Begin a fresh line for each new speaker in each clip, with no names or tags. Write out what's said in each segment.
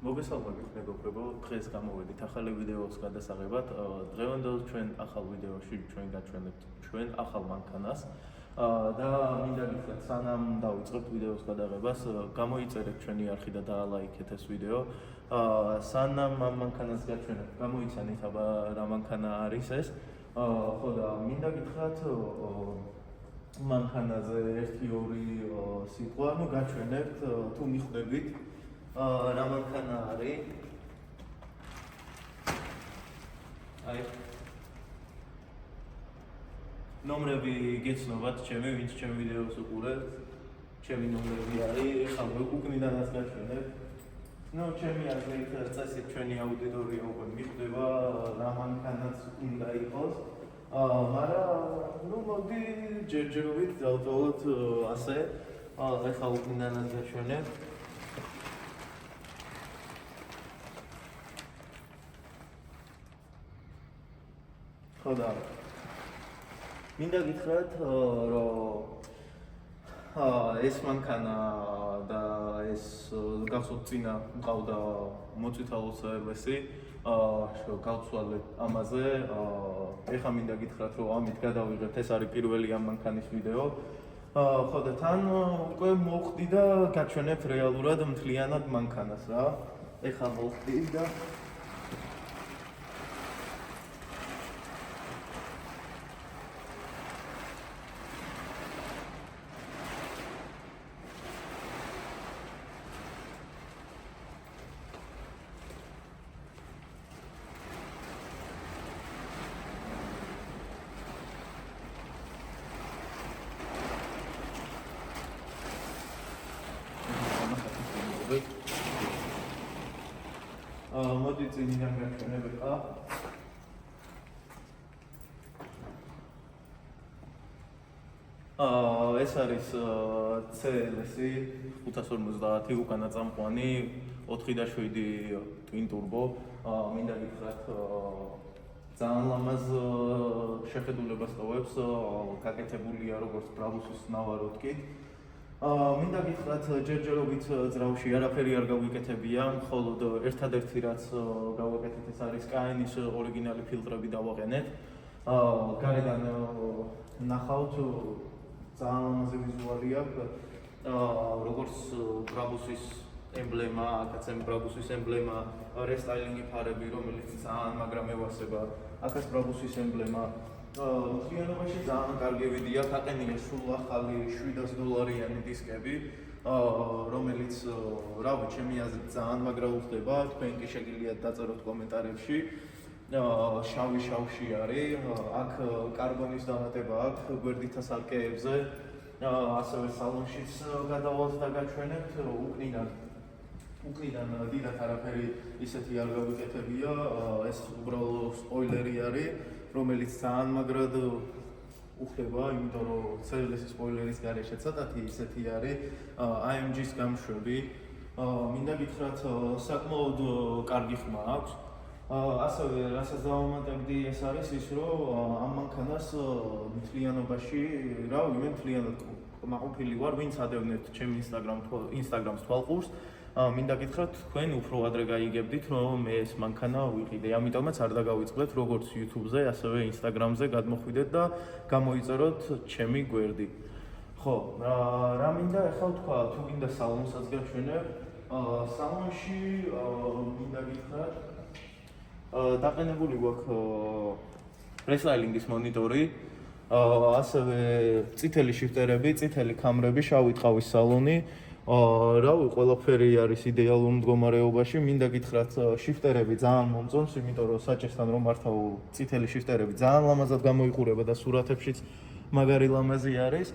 მოგესალმებით მეგობრებო, დღეს გამოვედით ახალი ვიდეოს გადასაღებად. დღევანდელ ჩვენ ახალ ვიდეოში ჩვენ გაჩვენებთ ჩვენ ახალ მანქანას და მინდა გითხრათ, სანამ დავიწყებთ ვიდეოს გადაღებას, გამოიწერეთ ჩვენი არხი და დაალაიქეთ ეს ვიდეო. სანამ ამ მანქანას გაჩვენებთ, გამოიცანით აბა რა მანქანა არის ეს. ხო და მინდა გითხრათ მანქანაზე 1-2 სიტყვა, ну გაჩვენებთ თუ მიხვდებით რა მანქანა არის? აი ნომრები გეცნობათ ჩემი, ვინც ჩემ ვიდეოს უყურებთ. ჩემი ნომრები არის, ახლა უკნიდანაც გაჩვენებთ. ну ჩემი აზრით წესით ჩვენი აუდიტორია უკვე მიხვდება რა მანქანაც უნდა იყოს. მაგრამ ну მოდი ჯერჯერობით დავწვალოთ ასე. ახლა უკნიდანაც გაჩვენებთ. ხოდა მინდა გითხრათ რომ ეს მანქანა და ეს გახსოვთ წინა მყავდა მოწითალო CLS-ი გავცვალეთ ამაზე. ეხლა მინდა გითხრათ რომ ამით გადავიღებთ, ეს არის პირველი ამ მანქანის ვიდეო. ხო და თან უკვე მოვხდი და გაჩვენებთ რეალურად მთლიანად მანქანას რა. ეხლა მოვხდი და მოდი წინიდან გაჩვენებ ხა. ეს არის CLS-ი 550 უკანა წამყვანი 4.7 twin turbo. მინდა გითხრათ ძალიან ლამაზ შეხედულებას ტოვებს, გაკეთებულია როგორც ბრაბუსის ნავაროტკით. მინდა გითხრათ ჯერჯერობით ძრავში არაფერი არ გავიკეთებია, მხოლოდ ერთადერთი რაც გავაკეთეთ ეს არის Skyline-ის ორიგინალი ფილტრები დავაყენეთ. გარედან ნახავთ ძალიან ლამაზი ვიზუალი აქვს, როგორც ბრაბუსის ემბლემა, აქაც ბრაბუსის ემბლემა, რესტაილინგი ფარები, რომელიც ძალიან მაგრამ ევასება, აქაც ბრაბუსის ემბლემა. მთლიანობაში ძალიან კარგი ვიდეო, აყენია სულ ახალი $700 დისკები, რომელიც რავი, ჩემი აზრით ძალიან მაგრა უხდება, თქვენ კი შეგიძლიათ დაწეროთ კომენტარებში. შავი არის, აქ კარბონის დამატება აქვს გვერდითა სარკეებზე, ასევე სალონშიც გადავალთ და გაჩვენებთ. უკნიდან დიდად არაფერი ისეთი არ გავიკეთებია, ეს უბრალოდ სპოილერი არის, რომელიც ძალიან მაგრად უხდება, იმიტომ რომ CLS-ის სპოილერის გარეშე ცოტათი ისეთი არის, AMG-ს გამშვები. მინდა გითხრათ, საკმაოდ კარგი ხმა აქვს. ასევე რასაც დავამატებდი ეს არის ის, რომ ამ მანქანას მთლიანობაში, რავი, მე მთლიანად მაყოფილი ვარ, ვინც ადევნებთ ჩემ Instagram-ს თვალყურს. მინდა გითხრათ, თქვენ უფრო ადრე გაიგებდით, რომ მე ეს მანქანა ვიყიდე. ამიტომაც არ დაგავიწყდეთ როგორც YouTube-ზე, ასევე Instagram-ზე გადმოხვიდეთ და გამოიწეროთ ჩემი გვერდი. ხო, რა მინდა ახლა თქვა, თუ გინდა სალონსაც გაჩვენებ, სალონში მინდა გითხრათ, დაყენებული გვაქვს რესტაილინგის მონიტორი, ასევე წითელი შიფტერები, წითელი კამერები, შავი ტყავის სალონი. რავი, ყველაფერი არის იდეალურ მდგომარეობაში. მინდა გითხრათ, შიფტერები ძალიან მომწონს, იმიტომ რომ საჭესთან რომ მართავ წითელი შიფტერები ძალიან ლამაზად გამოიყურება და სურათებშიც მაგარი ლამაზი არის.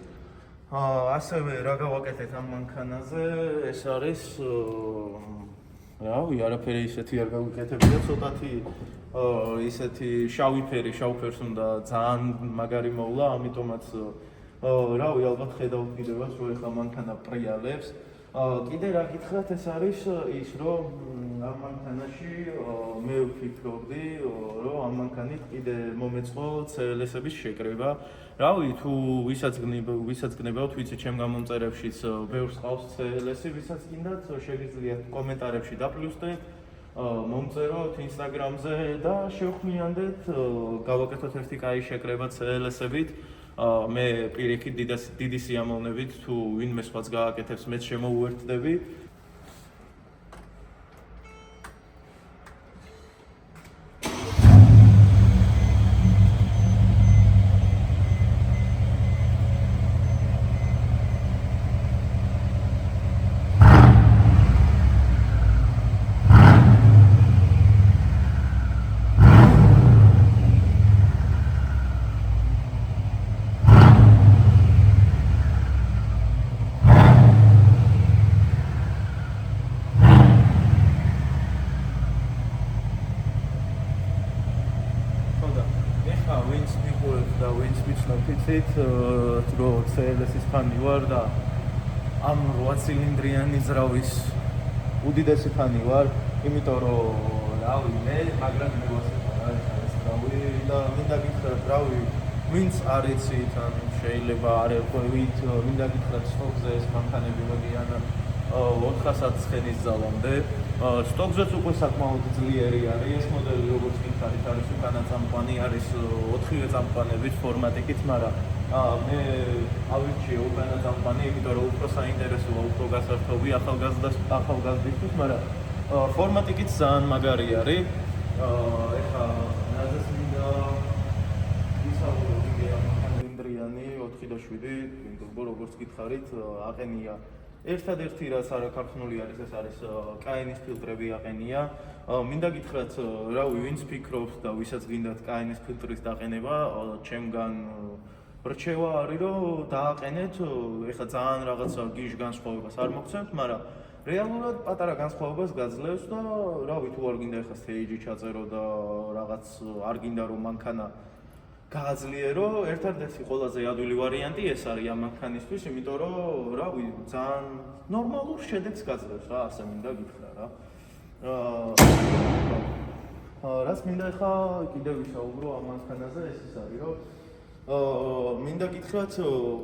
ასევე რა გავაკეთეთ ამ მანქანაზე, ეს არის რავი, არაფერი ისეთი არ გავიკეთებია, ცოტათი ისეთი შავი ფერი, შავ ფერს უნდა ძალიან მაგარი მოვლა, ამიტომაც რავი, ალბათ ხედავთ კიდევაც, რომ ეხლა მანქანა პრიალებს. კიდე რა გითხრათ, ეს არის ის, რომ ამ მანქანაში მე ვფიქრობდი, რომ ამ მანქანით კიდე მომეწყო CLS-ების შეკრება. რავი, თუ ვისაც გნებავთ, ვიცი, ჩემ გამომწერებშიც ბევრს ყავს CLS-ი, ვისაც გინდათ, შეგიძლიათ კომენტარებში დაპლუსდეთ, მომწეროთ Instagram-ზე და შევხვიანდეთ, გავაკეთოთ ერთი კაი შეკრება CLS-ებით. მე პირიქით დიდი სიამოვნებით, თუ ვინმე სხვაც გააკეთებს, მეც შემოუერთდები. რომ CLS-ის ფანი ვარ და ამ 8 ცილინდრიანი ძრავის უდიდესი ფანი ვარ, იმიტომ რომ რავი, მე მაგრამ მევასება ეს ძრავი და მინდა გითხრათ, რავი, ვინც არ იცით, ან შეიძლება არ ერკვევით, მინდა გითხრათ, სტოკზე ეს მანქანები მოდიან 400 ცხენის ძალამდე. სტოკზეც უკვე საკმაოდ ძლიერი არის ეს მოდელი, როგორც გითხარით, არის უკანა წამყვანი, არის 4-ვე წამყვანებით ფორმატიკით, მაგრამ მე ავირჩიე უკანა წამყვანი, იმიტომ რომ უფრო საინტერესოა, უფრო გასართობი ახალგაზრდისთვის, მაგრამ ფორმატიკით ძალიან მაგარი არის. ეხლა ნაზეს მინდა ვისაუბროთ ამ ცილინდრიანი 4 და 7, თუმცა როგორც გითხარით, აყენია. ერთადერთი რაც არაქარხნული არის, ეს არის კაენის ფილტრები აყენია. მინდა გითხრათ, რავი, ვინც ფიქრობს და ვისაც გინდათ კაენის ფილტრის დაყენება, ჩემგან რჩევა არის, რომ დააყენეთ, ეხლა ძალიან რაღაცა გიჟ განსხვავებას არ მოგცემთ, მაგრამ რეალურად პატარა განსხვავებას გაძლევს და რავი, თუ არ გინდა ეხლა stage-ი ჩაწერო და რაღაც არ გინდა რომ მანქანა გააძლიერო, ერთადერთი ყველაზე ადვილი ვარიანტი ეს არის ამ მანქანისთვის, იმიტომ რომ რავი, ძალიან ნორმალურ შედეგს გაძლევს რა, ასე მინდა გითხრა რა. რაც მინდა ეხლა კიდევ ვისაუბრო ამ მანქანაზე, ეს ის არის, რომ მინდა გითხრათ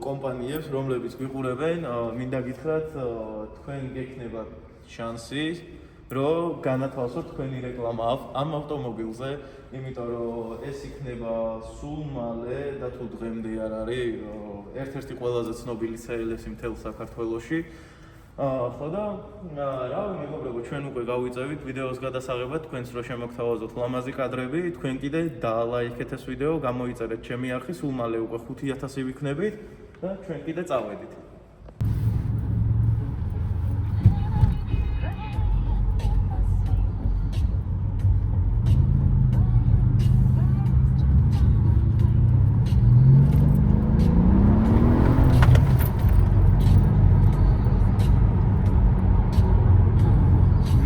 კომპანიებს, რომლებიც გვიყურებენ, მინდა გითხრათ, თქვენ გექნება შანსი, რომ განათავსოთ თქვენი რეკლამა ამ ავტომობილზე, იმიტომ რომ ეს იქნება სულ მალე და თუ დღემდე არ არის ერთ-ერთი ყველაზე ცნობილი CLS-ი მთელ საქართველოში. ხო და რავი, მეგობრებო, ჩვენ უკვე გავიწევით ვიდეოს გადასაღებად, თქვენს რო შემოგთავაზოთ ლამაზი კადრები, თქვენ კიდე დალაიქეთ ეს ვიდეო, გამოიწერეთ ჩემი არხი, სულ მალე უკვე 5000 ვიქნებით და ჩვენ კიდე წავედით.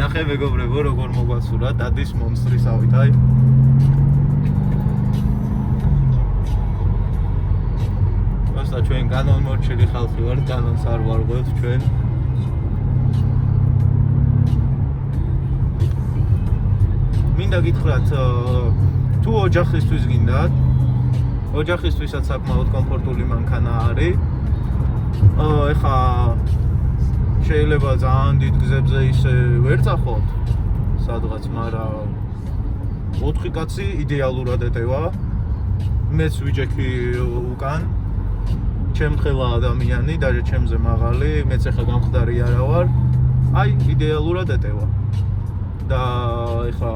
ნახე მეგობრებო, როგორ მოგვასურა დადის მონსტრისავით, აი. просто ჩვენ განონმორჩილი ხალხი ვართ, განონს არ ვარღვევთ ჩვენ. მინდა გითხრათ, თუ ოჯახისთვის გინდათ, ოჯახისთვისაც საკმაოდ კომფორტული მანქანა არის. ეხლა შეიძლება ძალიან დიდ გზებზე ისე ვერ წახოთ სადღაც, მაგრამ 4 კაცი იდეალურად ეტევა. მეც ვიჯექი უკან, ჩემხელა ადამიანი, დაჟე ჩემზე მაღალი, მეც ახლა გამხდარი არა ვარ. აი, იდეალურად ეტევა. და ეხლა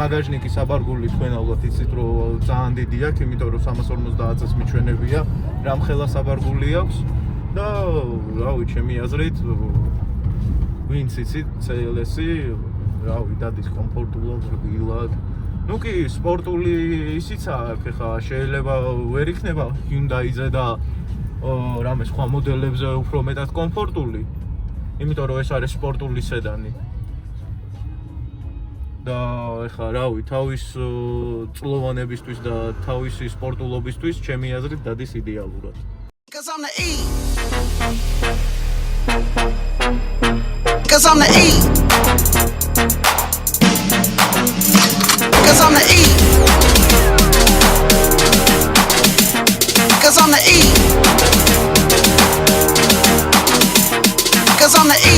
ბაგაჟნიკის საბარგული თქვენ ალბათ იცით, რომ ძალიან დიდი აქვს, იმიტომ რომ 350-ს მიჩვენებია, რამხელა საბარგული აქვს. და რავი, ჩემი აზრით, ვინც იცით CLS-ი, რავი, დადის კომფორტულად, რბილად. ნუ კი, სპორტული ისიც აქვს, ხა შეიძლება ვერ იქნება Hyundai-ზე და რამე სხვა მოდელებზე უფრო მეტად კომფორტული, იმიტომ რომ ეს არის სპორტული სედანი. და ეხლა რავი, თავის წლოვანებისთვის და თავისი სპორტულობისთვის ჩემი აზრით დადის იდეალურად.
Cause I'm the E. Cause I'm the E. Cause I'm the E. Cause I'm the E. Cause I'm the E.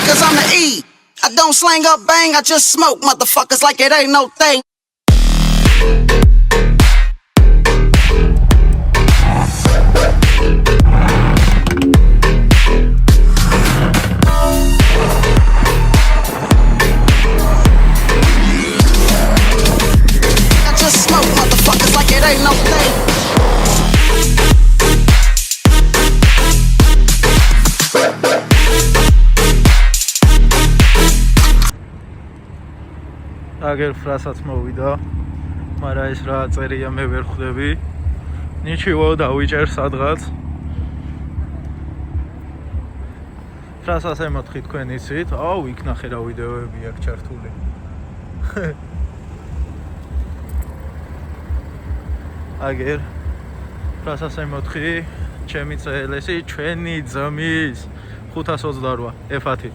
Cause I'm the E. I don't slang up bang, I just smoke motherfuckers like it ain't no thing. I just smoke motherfuckers like it ain't no thing.
აგერ ფრასაც მოვიდა, მაგრამ ეს რა წერია მე ვერ ხვდები. ნიჩივო დავიჭერ სადღაც. ფრასას ემოთხი თქვენ იცით? აუ, იქ ნახე რა ვიდეოები აქვს ჩართული. აგერ ფრასას ემოთხი, ჩემი CLS-ი, ჩვენი ძმის 528 F-ით.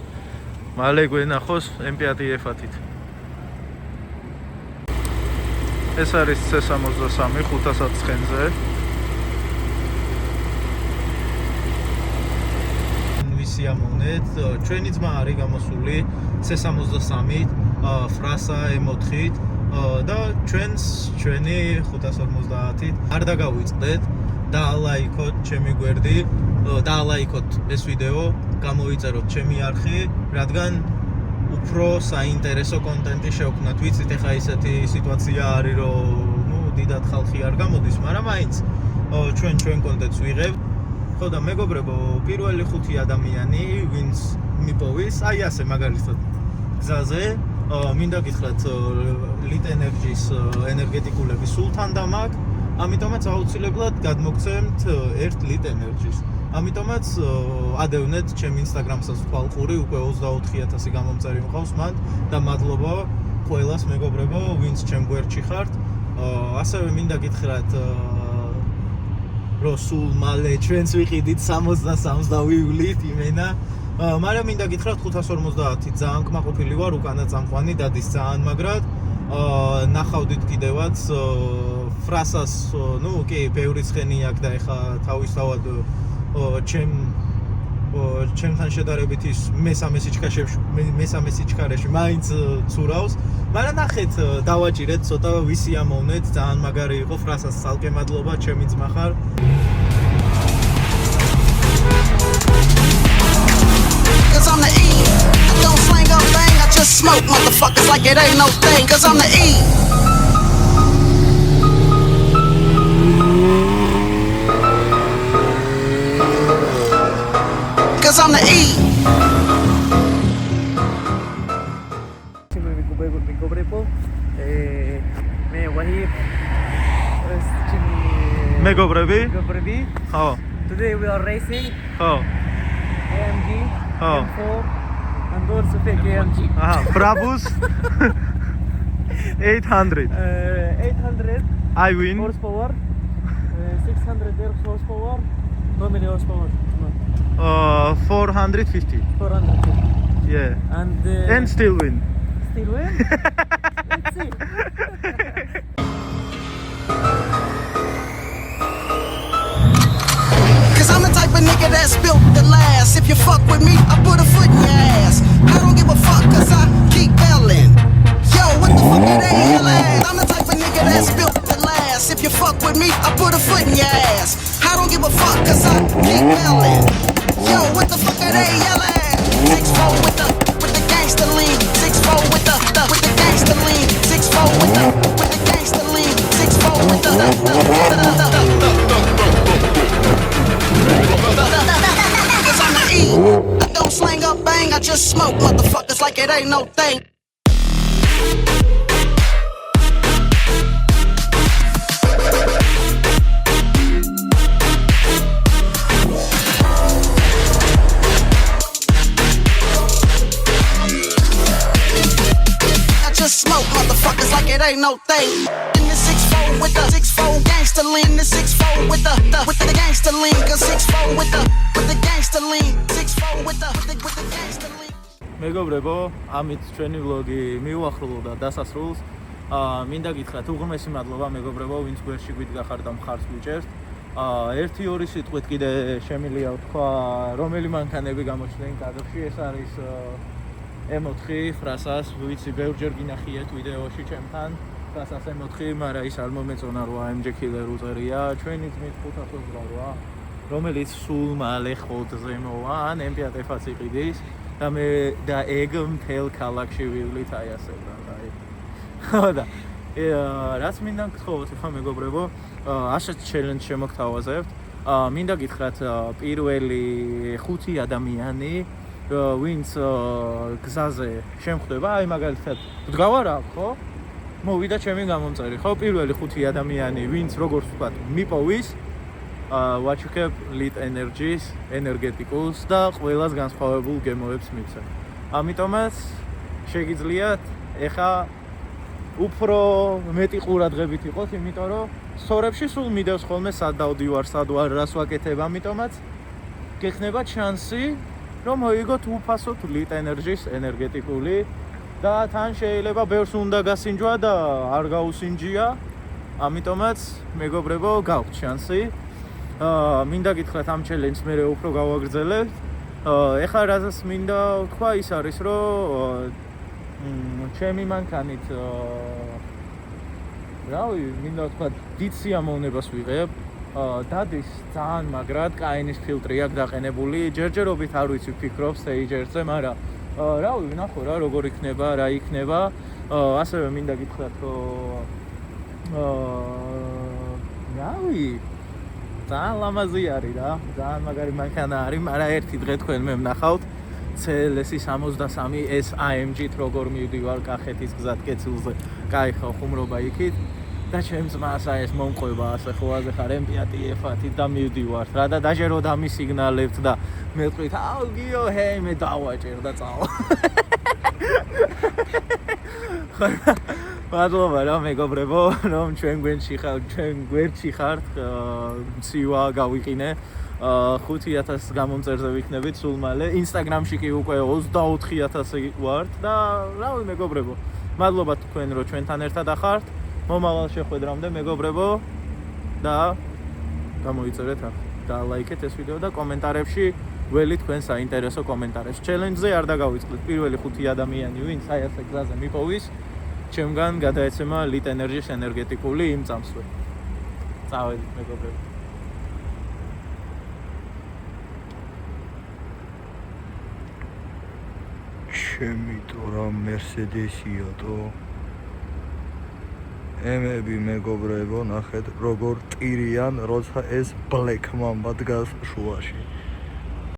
მალე გვენახოს MP-1 F-ით. ეს არის C63 509-ზე. ვისიამოვნეთ, ჩვენი ძმა არის გამოსული C63-ით, ფრასა M4-ით და ჩვენი 550-ით. არ დაგავიწყდეთ, დაალაიქოთ ჩემი გვერდი, დაალაიქოთ ეს ვიდეო, გამოიწეროთ ჩემი არხი, რადგან უფრო საინტერესო კონტენტი შევქმნათ. ვიცით, ეხა ისეთი სიტუაცია არის, რომ დიდად ხალხი არ გამოდის, მაგრამ მაინც ჩვენ კონტენტს ვიღებთ. ხო და მეგობრებო, პირველი 5 ადამიანი, ვინც მიპოვის, აი ასე მაგალითად გზაზე, მინდა გითხრათ, Lit Energy-ს ენერგეტიკულები სულ თან დამაქვს, ამიტომაც აუცილებლად გადმოგცემთ 1 Lit Energy-ს. ამიტომაც ადევნეთ ჩემ Instagram-საც თვალყური, უკვე 24,000 გამომწერი მყავს მან და მადლობა ყველას მეგობრებო, ვინც ჩემ გვერდში ხართ. ასევე მინდა გითხრათ, რომ სულ მალე ჩვენს ვიყიდით 63-ს და ვივლით იმენა. მაგრამ მინდა გითხრათ 550 ძალიან კმაყოფილი ვარ, უკანა წამყვანი დადის ძალიან მაგრად. ნახავდით კიდევაც ფრასას, კი, ბევრი ცხენი აქვს და ეხა თავისთავად ჩემთან შედარებით ის მესამე სიჩქარეში მაინც ცურავს. მაგრამ ნახეთ, დავაჭირეთ, ცოტა ვისიამოვნეთ, ძალიან მაგარი იყო, ფრასას ცალკე მადლობა, ჩემი ძმა ხარ.
Cause I'm the E. I don't slang up bang, I just smoke motherfuckers like it ain't no thing. Cause I'm the E. Cause I'm the E.
მეგობრები? ხო.
Today we are racing
ხო.
AMG
Oh.
M4 and also fake AMG.
Brabus 800.
800
I win.
horsepower, 600 horsepower. How many horsepower?
450.
450.
Yeah.
And
Still win.
still win? Let's see.
Cause I'm the type of nigga that's built to last. If you fuck with me, I put a foot in your ass. I don't give a fuck cause I keep belling. Yo, what the fuck are they hell ass? I'm the type of nigga that's built to last. If you fuck with me, I put a foot in your ass. I don't give a fuck cause I keep belling. Yo, what the fuck are they yell ass? 6'4" with the gangster lean. 6'4" with the gangster lean. 6'4" with the gangster lean. 6'4" with the Cause I'm the E. I don't slang up bang, I just smoke motherfuckers like it ain't no thing. smoke motherfuckers like it ain't no thing. In the 6-4 with the 6-4 gangster lean, the 6-4 with the gangster lean, cause 6-4 with the gangster lean, 6-4 with the gangster lean.
მეგობრებო, ამით ჩვენი ვლოგი მიუახლოვდა დასასრულს. მინდა გითხრათ უღრმესი მადლობა მეგობრებო, ვინც გვერდში გვიდგახარ და მხარს გვიჭერთ. 1-2 სიტყვით კიდე შემიძლია ვთქვა, რომელი მანქანები გამოჩნდნენ კადრში. ეს არის M4 ფრასას, ვიცი, ბევრჯერ გინახიეთ ვიდეოში ჩემთან. ფრასას M4, მაგრამ ის არ მომეწონა რომ AMG Killer უწერია. ჩვენი ძმით 528, რომელიც სულ მალე ხოდზე მოვა, ან M5 F-აც იყიდის. და ეგ მთელ ქალაქში ვივლით აი ასე რა. ხო და რაც მინდა გთხოვოთ ხა მეგობრებო, ასეთ ჩელენჯს შემოგთავაზებთ. მინდა გითხრათ პირველი 5 ადამიანი, ვინც გზაზე შემხვდება, აი მაგალითად ვდგავარ აქ, ხო? მოვიდა ჩემი გამომწერი, ხო? პირველი 5 ადამიანი, ვინც როგორც ვთქვათ, მიპოვის ვაჩუქებ lit energies, ენერგეტიკულს და ყველას განსხვავებულ გემოებს მიცემ. ამიტომაც შეგიძლიათ ეხა უფრო მეტი ყურადღებით იყოთ, იმიტომ რომ სწორებში სულ მიდევს ხოლმე სად დავდივარ, სად ვარ, რას ვაკეთებ, ამიტომაც გექნება შანსი, რომ მოიგოთ უფასოდ lit energies ენერგეტიკული და თან შეიძლება ბევრს უნდა გასინჯვა და არ გაუსინჯია. ამიტომაც მეგობრებო, გაქვთ შანსი. მინდა გითხრათ ამ ჩელენჯს მე უფრო გავაგრძელებთ. ეხლა რაზეც მინდა ვთქვა ის არის, რომ ჩემი მანქანით რავი, მინდა ვთქვა დიდ სიამოვნებას ვიღებ. დადის ძალიან მაგრად, კაინის ფილტრი აქვს დაყენებული. ჯერჯერობით არ ვიცი ვფიქრობ სტეიჯერზე, მაგრამ რავი, ვნახო რა როგორ იქნება, რა იქნება. ასევე მინდა გითხრათ, რომ რავი ძალიან ლამაზი არის რა, ძალიან მაგარი მანქანა არის, მაგრამ ერთი დღე თქვენ მე ვნახავთ CLS 63 S AMG-თ როგორ მივდივარ კახეთის გზად კეცილზე. კაი ხო, ხუმრობა იქით და ჩემს ძმას აი ეს მომყვება ასე ხოაზე ხარ M5 F-ით და მივდივართ რა და დაჟე რო დამისიგნალებთ და მე ვთქვით, აუ გიო, ჰეი, მე დავაჭერ და წავა. მადლობა რა მეგობრებო, რომ ჩვენ გვერდში ხართ, მცირვა გავიყინე. 5000 გამომწერზე ვიქნებით სულ მალე. Instagram-ში კი უკვე 24000 ვართ და რავი მეგობრებო, მადლობა თქვენ რომ ჩვენთან ერთად ახართ. მომავალ შეხვედრამდე მეგობრებო და გამოიწერეთ და ლაიქეთ ეს ვიდეო და კომენტარებში ველი თქვენ საინტერესო კომენტარებს. ჩელენჯზე არ დაგავიწყდით, პირველი 5 ადამიანი, ვინც აი ასე გზაზე მიპოვის, ჩემგან გადაეცემა lit energies ენერგეტიკული იმ წამსვე. წავედით მეგობრებო.
ჩემი ტორა Mercedes-ია თო. ემები მეგობრებო, ნახეთ როგორ ტირიან, როცა ეს Black Mamba დგას შუაში.